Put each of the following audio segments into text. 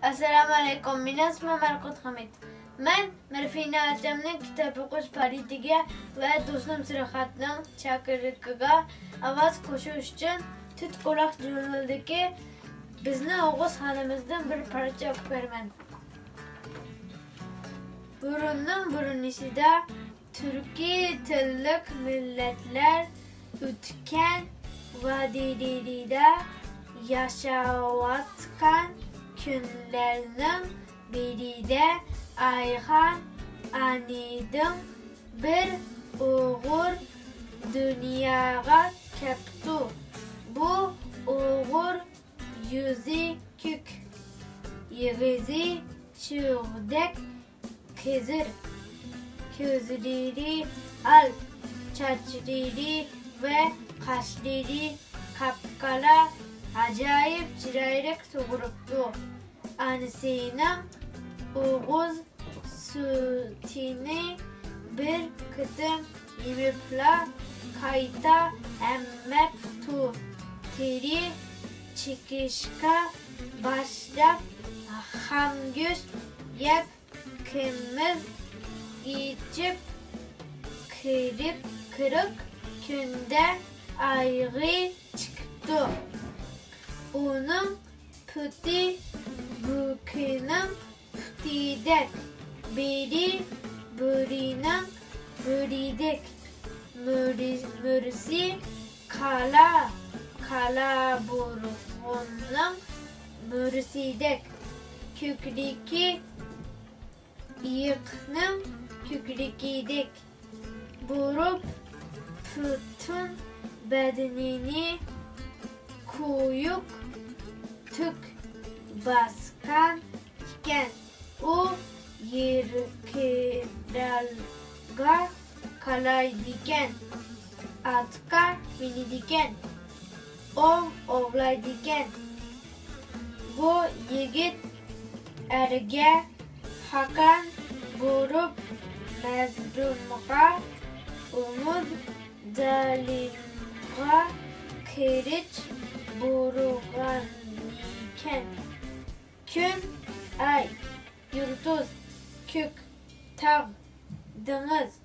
Assalamu alaikum. Benim ismim Markut Hamid. Ben Merfina Atam'ın kitabı Kuş Paritiga ve dostum Sırahat'ın çakırlıkıga avaz koşuş için tüt kulak jurnaldaki bizni Oğuz hanımızdan bir parça okupermen. Burunun burunishida Türkiye tillik milletler ütken vadilide yaşavatkan günlerinin birinde Ayhan aniden bir oğul dünyaya keptu. Bu oğul yüzü kök, yüzü çığdek kızır, gözleri alp, saçları ve kaşları kapkara acayip çiraylık soğuruptu. Annesinin Oğuz sütini bir kıtım yemekle kayda emmeptu. Teri çıkışka başlayıp hamgüş yep kımız içip kırık günde ayrı çıktı. Onun pütü bükünün pütüdek, biri bürünün bürüdek, mürsi kala burğunun mürsidek, kükriki yıknın kükrikidek, burup bütün bedenini kuyuk tük baskan iken o yerkelga kalaydiken atka binidiken ovlaydiken bu yigit erge hakan burup mezrumga umud dalimga kiriç burugan iken gün, ay, yıldız, kök, tağ, deniz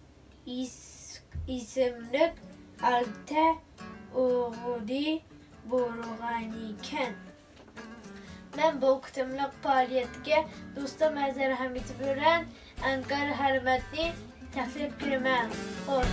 isimlik altı oğuli burugan iken. Ben bu kutumluk faaliyetge dostum Ezer Hamid Bören Ankara hürmetli taklif kürmen. Hoş.